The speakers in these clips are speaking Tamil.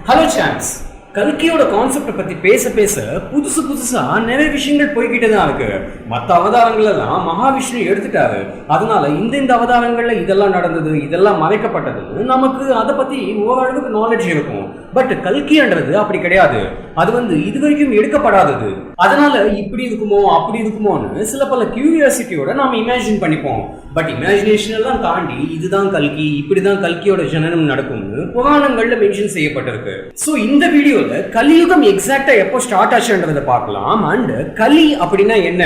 Hello chance. கல்கியோட கான்செப்டை பத்தி பேச பேச புதுசா நிறைய விஷயங்கள் போய்கிட்டே தான் இருக்கு. மற்ற அவதாரங்கள் எல்லாம் மகாவிஷ்ணு எடுத்துட்டாரு. அதனால இந்த அவதாரங்கள்ல இதெல்லாம் நடந்தது, இதெல்லாம் மறைக்கப்பட்டது, நமக்கு அதை பத்தி ஓரளவுக்கு நாலேஜ் இருக்கும். பட் கல்கின்றது அப்படி கிடையாது. அது இது வரைக்கும் எடுக்கப்படாதது. அதனால இப்படி இருக்குமோ அப்படி இருக்குமோன்னு சில பல கியூரியாசிட்டியோட நாம இமேஜின் பண்ணிப்போம். பட் இமேஜினேஷன் எல்லாம் தாண்டி இதுதான் கல்கி, இப்படிதான் கல்கியோட ஜனனம் நடக்கும்னு புராணங்கள்ல மென்ஷன் செய்யப்பட்டிருக்கு. சோ இந்த வீடியோல கலியுகம் எக்ஸாக்டா எப்போ ஸ்டார்ட் ஆச்சுன்றதை பார்க்கலாம். அண்ட் கலி அப்படின்னா என்ன,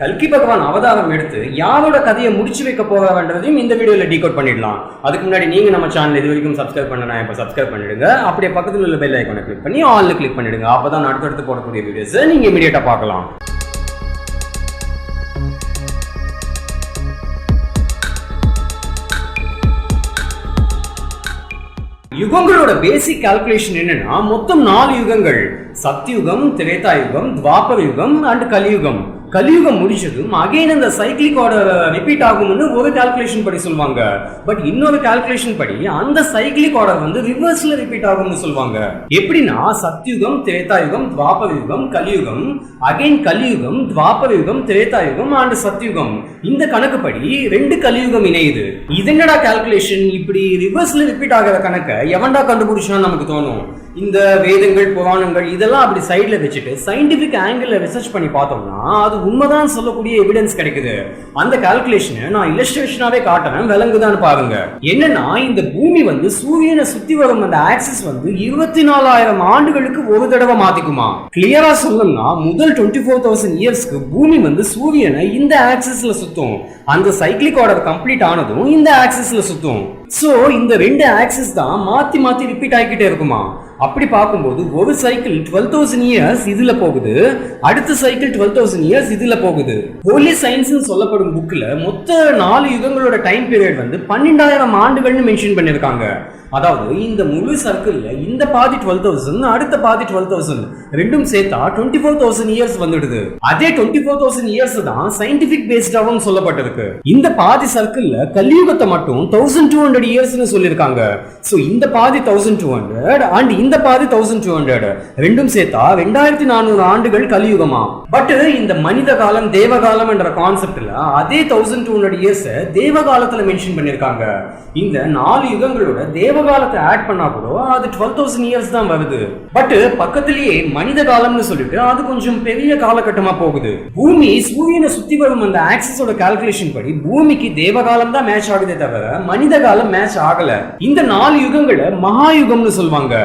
கல்கி பகவான் அவதாரம் எடுத்து யாரோட கதையை முடிச்சு வைக்க போறான்றதையும் இந்த வீடியோல டீகோட் பண்ணிடலாம். அதுக்கு முன்னாடி நீங்க நம்ம சேனல் இது வரைக்கும் சப்ஸ்கிரைப் பண்ணனா இப்ப சப்ஸ்கிரைப் பண்ணிடுங்க. அப்படியே பக்கத்துல உள்ள பெல் ஐகானை கிளிக் பண்ணி ஆல்ல கிளிக் பண்ணிடுங்க. அப்பதான் அடுத்தடுத்து போடக்கூடிய வீடியோஸ் நீங்க இமிடியேட்டா பார்க்கலாம். யுகங்களோட பேசிக் கால்குலேஷன் என்னன்னா மொத்தம் 4 யுகங்கள். சத்யுகம், திரேதா யுகம், துவாபர யுகம் அண்ட் கலியுகம். கலியுகம் முடிச்சதும் அகைன் அந்த சைக்கிளிக் ஆர்டர் ரிப்பீட் ஆகும்னு ஒரு கால்குலேஷன் படி சொல்லுவாங்க. பட் இன்னொரு கால்குலேஷன் படி அந்த சைக்கிளிக் ஆர்டர் ரிவர்ஸ்ல ரிப்பீட் ஆகும்னு சொல்லுவாங்க. எப்படின்னா சத்யுகம், திரேதா யுகம், துவாபர யுகம், கலியுகம், அகைன் கலியுகம், துவாபர யுகம், திரேதா யுகம் அண்ட் சத்யுகம். இந்த கணக்குப்படி 2 கலியுகம் இணையுது. இது என்னடா கால்குலேஷன், இப்படி ரிவர்ஸ்ல ரிப்பீட் ஆகிற கணக்கை எவன்டா கண்டுபிடிச்சா நமக்கு தோணும். இந்த வேதங்கள், புராணங்கள் இதெல்லாம் அப்படி சைட்ல வச்சுட்டு சயின்டிபிக் ஆங்கிள் ரிசர்ச் பண்ணி பார்த்தோம்னா அது உண்மைதான் சொல்லக்கூடிய எவிடன்ஸ் கிடைக்குது. அந்த கால்குலேஷனை நான் இல்லஸ்ட்ரேஷனாவே காட்டுறேன், விளங்குதான்னு பாருங்க. என்னன்னா இந்த பூமி சூரியனை சுத்தி வரும் அந்த ஆக்சிஸ் 24,000 ஆண்டுகளுக்கு ஒரு தடவை மாத்திக்குமா. கிளியரா சொல்லணும்னா முதல் 24,000 இயர்ஸ்க்கு பூமி சூரியனை இந்த ஆக்சிஸ்ல சுத்தும். அந்த சைக்கிளிக் ஆர்டர் கம்ப்ளீட் ஆனதும் இந்த ஆக்சிஸ்ல சுத்தும். சோ இந்த 2 ஆக்சிஸ் தான் மாத்தி மாத்தி ரிப்பீட் ஆகிக்கிட்டே இருக்குமா. அப்படி பார்க்கும்போது ஒரு சைக்கிள் 12,000 இயர்ஸ் இதுல போகுது, அடுத்த சைக்கிள் 12,000 இயர்ஸ் இதுல போகுது. ஹோலி சயின்ஸ் சொல்லப்படும் புக்ல மொத்த 4 யுகங்களோட டைம் பீரியட் 12,000 ஆண்டுகள்னு மென்ஷன் பண்ணிருக்காங்க. அதாவது இந்த முழு சர்க்கிள்ல இந்த பாதி 12,000, அடுத்த பாதி 12,000 ரெண்டும் சேர்த்தா 24,000 இயர்ஸ் வந்துடுது. அதே 24,000 இயர்ஸ் தான் சயின்டிபிக் பேஸ்டாவும் சொல்லப்பட்டிருக்கு. இந்த பாதி சர்க்கிள்ல கலியுகத்தை மட்டும் 1200 இயர்ஸ்னு சொல்லிருக்காங்க. சோ இந்த பாதி 1200 அண்ட் இந்த பாதி 1200 ரெண்டும் சேர்த்தா 2400 ஆண்டுகள் கலியுகமா. பட் இந்த மனித காலம், தேவகாலம் என்ற கான்செப்ட்ல அதே 1200 இயர்ஸ் தேவகாலத்துல மென்ஷன் பண்ணிருக்காங்க. இந்த 4 யுகங்களோட தேவகாலத்தை ஆட் பண்ணா கூட அது 12,000 இயர்ஸ் தான் வருது. பட் பக்கத்திலேயே மனித காலம்னு சொல்லிட்டு அது கொஞ்சம் பெரிய காலகட்டமா போகுது. பூமி சூரியனை சுத்தி வரும் அந்த ஆக்சிஸோட கால்குலேஷன் படி பூமிக்கு தேவகாலம் தான் மேட்ச் ஆகுதே தவிர மனித காலம் மேட்ச் ஆகல. இந்த 4 யுகங்களை மகாயுகம்னு சொல்லுவாங்க.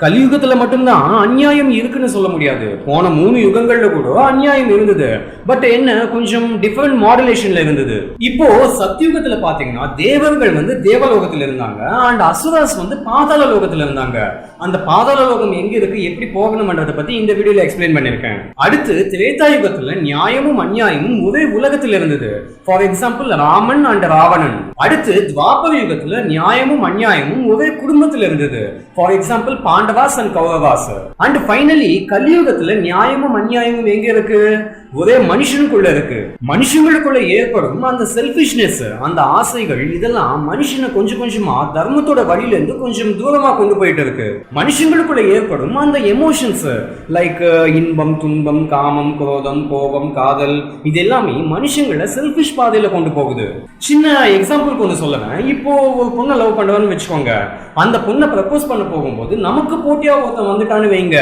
கலியுகத்துல மட்டும்தான் அநியாயம் இருக்குன்னு சொல்ல முடியாது. போன 3 யுகங்கள்ல கூட அநியாயம் இருந்தது. பட் என்ன கொஞ்சம் டிஃபரெண்ட் மாடுலேஷன்ல இருந்தது. இப்போ சத்யுகத்துல பாத்தீங்கன்னா தேவர்கள் தேவலோகத்துல இருந்தாங்க அண்ட் அசுராஸ் பாதாள லோகத்துல இருந்தாங்க. அந்த பாதாள லோகம் எங்க இருக்கு, எப்படி போகணும்ன்றத பத்தி இந்த வீடியோல எக்ஸ்பிளைன் பண்ணிருக்கேன். அடுத்து திரேதா யுகத்துல நியாயமும் அநியாயமும் ஒரே உலகத்துல இருந்தது. For example Raman and Ravanan. அடுத்து துவாபர யுகத்துல நியாயமும் அநியாயமும் ஒரே குடும்பத்துல இருந்தது. For example Pandavas and Kauravas. And finally கலியுகத்துல நியாயமும் அநியாயமும் எங்க இருக்கு, ஒரே மனுஷனுக்குள்ள இருக்கு. மனுஷங்களுக்குள்ள ஏற்படும் அந்த செல்ஃபிஷ்னஸ், அந்த ஆசைகள் இதெல்லாம் மனுஷனை கொஞ்சம் கொஞ்சமா தர்மத்தோட வழியில இருந்து கொஞ்சம் தூரமா கொண்டு போயிட்டு இருக்கு. மனுஷங்களுக்குள்ள ஏற்படும் அந்த எமோஷன்ஸ் லைக் இன்பம், துன்பம், காமம், குரோதம், கோபம், காதல் இது எல்லாமே மனுஷங்களை செல்ஃபிஷ் பாதையில கொண்டு போகுது. சின்ன எக்ஸாம்பிள் கொண்டு சொல்லுவேன். இப்போ ஒரு பொண்ணை லவ் பண்றவன்னு வச்சுக்கோங்க. அந்த பொண்ணை ப்ரப்போஸ் பண்ண போகும்போது நமக்கு போட்டியா ஒருத்தன் வந்துட்டான்னு வைங்க,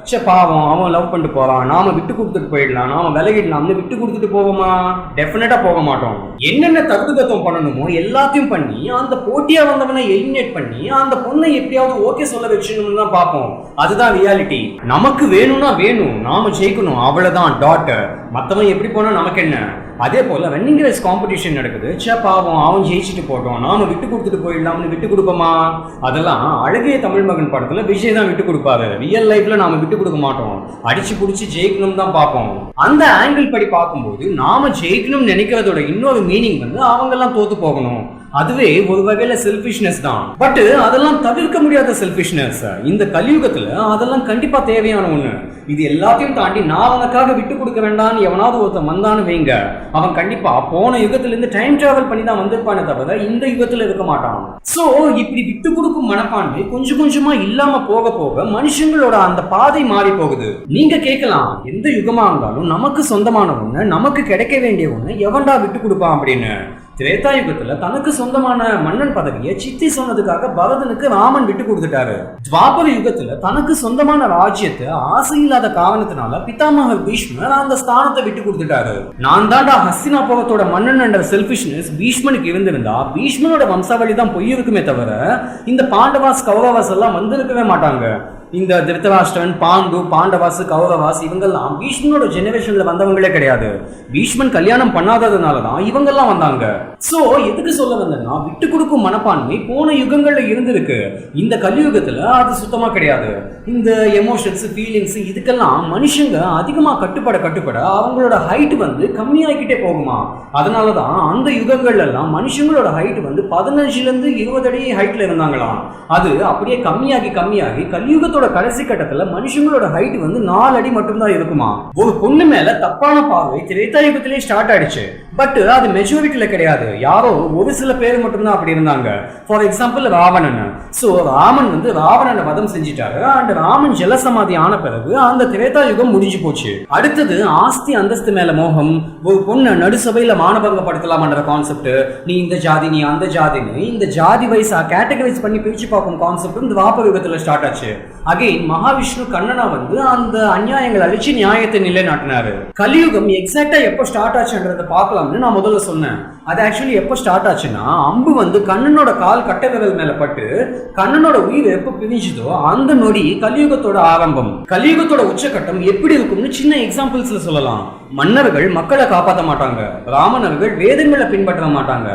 சே பாவம் அவன் லவ் பண்ணிட்டு போறான், நாம விட்டு கொடுத்துட்டு போயிடலாம், நாம விலகிடலாம்னு விட்டு கொடுத்துட்டு போவோமா? டெஃபினட்டா போக மாட்டோம். என்னென்ன தகுதித்தம் பண்ணணுமோ எல்லாத்தையும் பண்ணி அந்த போட்டியா வந்தவனை எலிமினேட் பண்ணி அந்த பொண்ணை எப்படியாவது ஓகே சொல்ல வச்சுன்னு தான் பார்ப்போம். அதுதான் ரியாலிட்டி. நமக்கு வேணும்னா வேணும், நாம ஜெயிக்கணும், அவ்வளவுதான் டாட். மத்தவன் எப்படி போனா நமக்கு என்ன. அதே போல ரன்னிங் ரேஸ் காம்படிஷன் நடக்குது, சே பாவம் அவன் ஜெயிச்சுட்டு போட்டோம், நாம விட்டு கொடுத்துட்டு போயிடலாம்னு விட்டு கொடுப்போமா? அதெல்லாம் அழகிய தமிழ் மகன் படத்துல விஜய் தான் விட்டு கொடுப்பாரு. ரியல் லைஃப்ல நாம விட்டு கொடுக்க மாட்டோம், அடிச்சு புடிச்சு ஜெயிக்கணும் தான் பார்ப்போம். அந்த ஆங்கிள் படி பார்க்கும்போது நாம ஜெயிக்கணும்னு நினைக்கிறதோட இன்னொரு மீனிங் அவங்க எல்லாம் தோத்து போகணும். அதுவே ஒரு வகையில செல்ஃபிஷ்னஸ் தான். பட் அதெல்லாம் தவிர்க்க முடியாத செல்ஃபிஷ்னஸ். இந்த கலியுகத்துல அதெல்லாம் கண்டிப்பா தேவையான ஒண்ணு. இது எல்லாத்தையும் தாண்டி நான் அவனுக்காக விட்டு கொடுக்க வேண்டாம்னு எவனாவது ஒருத்தன் வந்தான்னு வைங்க, அவன் கண்டிப்பா போன யுகத்துல இருந்து டைம் டிராவல் பண்ணி தான் வந்திருப்பானே தவிர இந்த யுகத்துல இருக்க மாட்டான். சோ இப்படி விட்டு கொடுக்கும் மனப்பான்மை கொஞ்சம் கொஞ்சமா இல்லாம போக போக மனுஷங்களோட அந்த பாதை மாறி போகுது. நீங்க கேட்கலாம், எந்த யுகமா இருந்தாலும் நமக்கு சொந்தமான ஒண்ணு, நமக்கு கிடைக்க வேண்டிய ஒண்ணு எவன்டா விட்டு கொடுப்பான் அப்படின்னு. திரேதா யுகத்துல தனக்கு சொந்தமான மன்னன் பதவியை சித்தி சொன்னதுக்காக பரதனுக்கு ராமன் விட்டு கொடுத்துட்டாரு. துவாபர யுகத்துல தனக்கு சொந்தமான ராஜ்யத்தை ஆசை இல்லாத காரணத்தினால பிதாமகர் பீஷ்மர் அந்த ஸ்தானத்தை விட்டு கொடுத்துட்டாரு. நான் தாண்டா ஹஸ்தினாபுரத்தோட மன்னன் என்ற செல்ஃபிஷ்னஸ் பீஷ்மனுக்கு இருந்திருந்தா பீஷ்மனோட வம்சாவளி தான் பொய் இருக்குமே தவிர இந்த பாண்டவாஸ் கௌரவாஸ் எல்லாம் வந்திருக்கவே மாட்டாங்க. இந்த திருதராஷ்டிரன், பாண்டு, பாண்டவாஸ், கௌரவாஸ் இவங்கெல்லாம் பீஷ்மனோட ஜெனரேஷன்ல வந்தவங்களே கிடையாது. பீஷ்மன் கல்யாணம் பண்ணாததுனாலதான் இவங்கெல்லாம் வந்தாங்க. சோ எதுக்கு சொல்ல வந்தேன்னா, விட்டு கொடுக்கும் மனப்பான்மை போன யுகங்கள்ல இருந்திருக்கு. இந்த கலியுகத்துல அது சுத்தமா கிடையாது. இந்த எமோஷன்ஸ், ஃபீலிங்ஸ் இதுக்கெல்லாம் மனுஷங்க அதிகமா கட்டுப்பட அவங்களோட ஹைட் வந்து கம்மியாகிக்கிட்டே போகுமா. அதனாலதான் அந்த யுகங்கள்ல எல்லாம் மனுஷங்களோட ஹைட் வந்து 15ல இருந்து 20 அடி ஹைட்ல இருந்தாங்களாம். அது அப்படியே கம்மியாகி கலியுகத்தோட கடைசி கட்டத்துல மனுஷங்களோட ஹைட் வந்து 4 அடி மட்டும்தான் இருக்குமா. ஒரு பொண்ணு மேல தப்பான பார்வை திரேதா யுகத்திலே ஸ்டார்ட் ஆயிடுச்சு. பட் அது மெஜாரிட்டியில கிடையாது. யாரோ ஒரு சில பேர் மட்டும்தான் அப்படி இருந்தாங்க. For example Ravanan. So Raman வந்து ராவணனை வதம் செஞ்சிட்டாரு. அண்ட் ராமன் ஜலசமாதி ஆன பிறகு அந்த திரேதா யுகம் முடிஞ்சு போச்சு. அடுத்தது ஆஸ்தி அந்தஸ்து மேல மோகம். ஒரு பொண்ணு நடுசபையில மானபங்கப்படுத்தலாம்ன்ற கான்செப்ட், நீ இந்த ஜாதி நீ அந்த ஜாதின்னு இந்த ஜாதி வைஸா கேட்டகரைஸ் பண்ணி பிரிச்சு பார்க்கும் கான்செப்ட் இந்த துவாபர யுகத்துல ஸ்டார்ட் ஆச்சு. அகைன் மகாவிஷ்ணு கண்ணனா வந்து அந்த அநியாயங்கள் அழிச்சு நியாயத்தை நிலைநாட்டினாரு. கலியுகம் எக்ஸாக்டா எப்போ ஸ்டார்ட் ஆச்சுன்றத பார்க்கலாம்னு நான் முதல்ல சொன்னேன். அது ஆக்சுவலி எப்போ ஸ்டார்ட் ஆச்சுன்னா, அம்பு வந்து கண்ணனோட கால் கட்டை விரல் மேல பட்டு கண்ணனோட உயிர் எப்போ பிரிஞ்சுதோ அந்த நொடி கலியுகத்தோட ஆரம்பம். கலியுகத்தோட உச்சகட்டம் எப்படி இருக்கும்னு சின்ன எக்ஸாம்பிள்ஸ்ல சொல்லலாம். மன்னர்கள் மக்களை காப்பாற்ற மாட்டாங்க. ராமனர்கள் வேதங்களை பின்பற்ற மாட்டாங்க.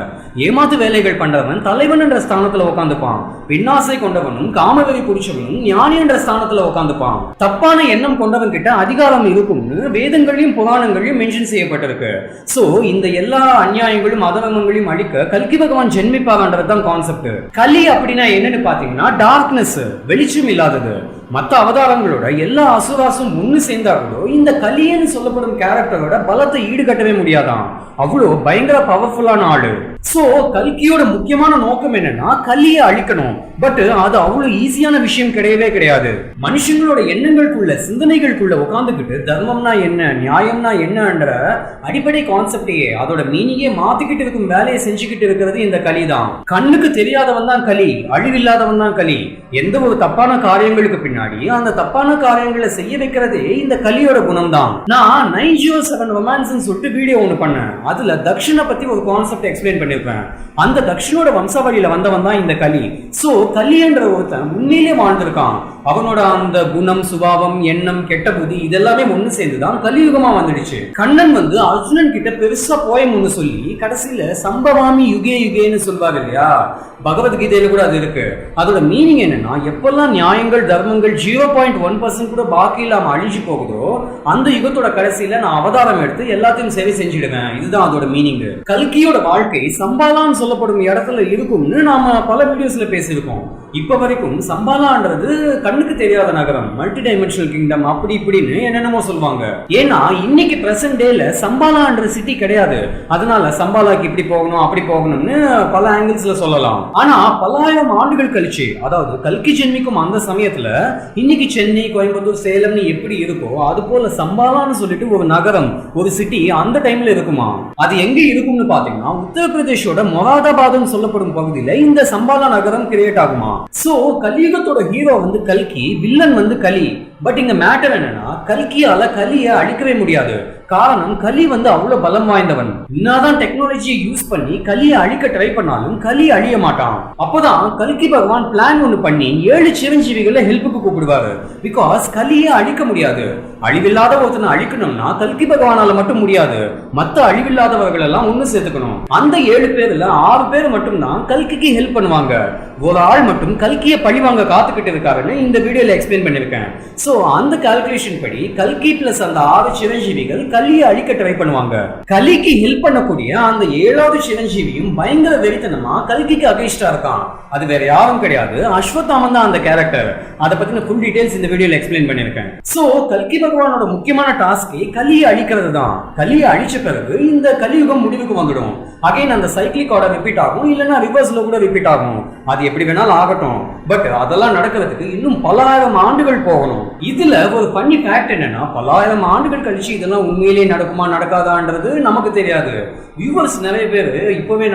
ஏமாத்து வேலைகள் பண்றவன் தலைவன் என்ற ஸ்தானத்துல உட்காந்துப்பான். பின்னாசை கொண்டவனும் காமவெறி புடிச்சவனும் ஞானி என்ற ஸ்தானத்துல உட்காந்துப்பான். தப்பான எண்ணம் கொண்டவன் கிட்ட அதிகாரம் இருக்கும்னு வேதங்களையும் புராணங்களையும் மென்ஷன் செய்யப்பட்டிருக்கு. சோ இந்த எல்லா அநியாயங்களும் அதர்மங்களையும் அழிக்க கல்கி பகவான் ஜென்மிப்பாங்கன்றதுதான் கான்செப்ட். கலி அப்படின்னா என்னன்னு பாத்தீங்கன்னா டார்க்னஸ், வெளிச்சம் இல்லாதது. மற்ற அவதாரங்களோட எல்லா அசுராசும் ஒண்ணு சேர்ந்தார்களோ இந்த கலியன்னு சொல்லப்படும் கேரக்டரோட பலத்தை ஈடுகட்டவே முடியாதான். அவ்வளோ பயங்கர பவர்ஃபுல்லான ஆளு. சோ கல்கியோட முக்கியமான நோக்கம் என்னன்னா கலியை அழிக்கணும். பட் அது அவ்வளவு ஈஸியான விஷயம் கிடையவே கிடையாது. மனுஷங்களோட எண்ணங்களுக்குள்ள சிந்தனைகளுக்குள்ள உட்காந்துக்கிட்டு தர்மம்னா என்ன, நியாயம்னா என்னன்ற அடிப்படை கான்செப்டையே அதோட மீனிங்கே மாத்திக்கிட்டு இருக்கும் வேலையை செஞ்சுக்கிட்டு இருக்கிறது இந்த கலி தான். கண்ணுக்கு தெரியாதவன் தான் கலி, அழிவில்லாதவன் தான் கலி. எந்த ஒரு தப்பான காரியங்களுக்கு பின்னாடி அந்த தப்பான காரியங்களை செய்ய வைக்கிறதே இந்த கலியோட குணம் தான். நான் 907 ரொமான்ஸ் சொல்லிட்டு வீடியோ ஒண்ணு பண்ணேன். அதுல தக்ஷனை பத்தி ஒரு கான்செப்ட் எக்ஸ்பிளைன் பண்ணிருப்பேன். அந்த தக்ஷனோட வம்சாவளியில வந்தவன் தான் இந்த கலி. சோ கலி என்ற ஒருத்தன் உண்மையிலே வாழ்ந்திருக்கான். அவனோட அந்த குணம், சுபாவம், எண்ணம், கெட்ட புத்தி இதெல்லாமே ஒண்ணு சேர்ந்துதான் கலியுகமா வந்துடுச்சு. கண்ணன் வந்து அர்ஜுனன் கிட்ட பெருசா போயம் ஒண்ணு சொல்லி கடைசியில சம்பவாமி யுகே யுகேன்னு சொல்வாரு இல்லையா, பகவத்கீதையில கூட அது இருக்கு. அதோட மீனிங் என்னன்னா, எப்பெல்லாம் நியாயங்கள் தர்மங்கள் 0.1% கூட பாக்கி இல்லாம அழிஞ்சு போகுதோ அந்த யுகத்தோட கடைசியில நான் அவதாரம் எடுத்து எல்லாத்தையும் சரி செஞ்சிடுவேன். இதுதான் அதோட மீனிங். கல்கியோட வாழ்க்கை சம்பாலான்னு சொல்லப்படும் இடத்துல இருக்கும்னு நாம பல வீடியோஸ்ல பேசியிருக்கோம். இப்ப வரைக்கும் சம்பாலான்றது கண்ணுக்கு தெரியாத நகரம், மல்டி டைமென்ஷனல் கிங்டம், அப்படி இப்படின்னு என்னென்னமோ சொல்லுவாங்க. ஏன்னா இன்னைக்கு பிரசன்ட் டேல சம்பாலான்ற சிட்டி கிடையாது. அதனால சம்பாலாக்கு இப்படி போகணும் அப்படி போகணும்னு பல ஆங்கிள்ஸ்ல சொல்லலாம். ஆனா பல்லாயிரம் ஆண்டுகள் கழிச்சு, அதாவது கல்கி ஜென்மிக்கும் அந்த சமயத்துல இன்னைக்கு சென்னை, கோயம்புத்தூர், சேலம்னு எப்படி இருக்கோ அது போல சம்பாலான்னு சொல்லிட்டு ஒரு நகரம், ஒரு சிட்டி அந்த டைம்ல இருக்குமா. அது எங்க இருக்கும்னு பாத்தீங்கன்னா உத்தரப்பிரதேஷோட மொராதாபாத்னு சொல்லப்படும் பகுதியில இந்த சம்பாலா நகரம் கிரியேட் ஆகுமா. சோ கலியுகத்தோட ஹீரோ வந்து கல்கி, வில்லன் வந்து கலி. பட் இங்க மேட்டர் என்னன்னா, கல்கியால கலியை அழிக்கவே முடியாது. காரணம், கலி வந்து அவ்வளவு பலம் வாய்ந்தவன். என்னதான் டெக்னாலஜியை யூஸ் பண்ணி கலியை அழிக்க ட்ரை பண்ணாலும் கலி அழிய மாட்டான். அப்பதான் கல்கி பகவான் பிளான் ஒண்ணு பண்ணி 7 சிரஞ்சீவிகளை ஹெல்ப்புக்கு கூப்பிடுவாரு. பிகாஸ் கலியை அழிக்க முடியாது. அழிவில்லாத ஒருத்தனை அழிக்கணும்னா கல்கி பகவானால மட்டும் முடியாது. மத்த அழிவில்லாதவர்கள் எல்லாம் ஒண்ணு சேர்த்துக்கணும். அந்த 7 பேர்ல 6 பேர் மட்டும்தான் கல்கிக்கு ஹெல்ப் பண்ணுவாங்க. ஒரு ஆள் மட்டும் கல்கியை பழிவாங்க காத்துக்கிட்டு இருக்காருன்னு இந்த வீடியோல எக்ஸ்பிளைன் பண்ணிருக்கேன். சோ அந்த கால்குலேஷன் படி கல்கி பிளஸ் அந்த 6 சிரஞ்சீவிகள் கலியை அழிக்க ட்ரை பண்ணுவாங்க. கலிக்கு ஹெல்ப் பண்ணக்கூடிய அந்த 7வது சிரஞ்சீவியும் பயங்கர வெறித்தனமா கல்கிக்கு அகைன்ஸ்டா இருக்கான். அது வேற யாரும் கிடையாது, அஸ்வத்தாமன் தான் அந்த கேரக்டர். அதை பத்தின ஃபுல் டீடைல்ஸ் இந்த வீடியோல எக்ஸ்பிளைன் பண்ணிருக்கேன். சோ கல்கி பகவானோட முக்கியமான டாஸ்கே கலியை அழிக்கிறது தான். கலியை அழிச்ச பிறகு இந்த கலியுகம் முடிவுக்கு வந்துடும். அகைன் அந்த சைக்கிளிக் ஆர்டர் ரிப்பீட் ஆகும், இல்லைன்னா ரிவர்ஸ்ல கூட ரிப்பீட் ஆகும். அது எப்படி வேணாலும் ஆகட்டும். பட் அதெல்லாம் நடக்கிறதுக்கு இன்னும் பல ஆயிரம் ஆண்டுகள் போகணும். இதுல ஒரு பண்ணி ஃபேக்ட் என்னன்னா, பல ஆயிரம் ஆண்டுகள் கழிச்சு இதெல்லாம் உண்மையிலேயே நடக்குமா நடக்காதான்றது நமக்கு தெரியாது. வியூவர்ஸ் நிறைய பேர் இப்பவே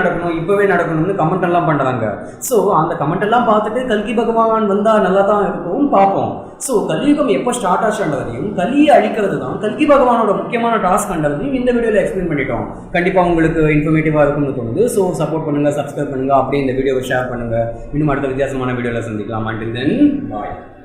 நடக்கணும்னு கமெண்ட் எல்லாம் பண்றாங்க. சோ அந்த கமெண்ட் எல்லாம் பார்த்துட்டு கல்கி பகவான் வந்தா நல்லா தான் இருக்கும் பார்ப்போம். சோ கலியுகம் எப்போ ஸ்டார்ட் ஆச்சுன்றதையும் கலியை அழிக்கிறது தான் கல்கி பகவானோட முக்கியமான டாஸ்க் பண்றதையும் இந்த வீடியோல எக்ஸ்பிளைன் பண்ணிட்டோம். கண்டிப்பா உங்களுக்கு இன்ஃபர்மேட்டிவா இருக்கும்னு தோணுது. சோ சப்போர்ட் பண்ணுங்க, சப்ஸ்கிரைப் பண்ணுங்க, அப்படியே இந்த வீடியோவை ஷேர் பண்ணுங்க. இன்னும் அடுத்த வித்தியாசமான வீடியோல சந்திக்கலாம். Until then, bye.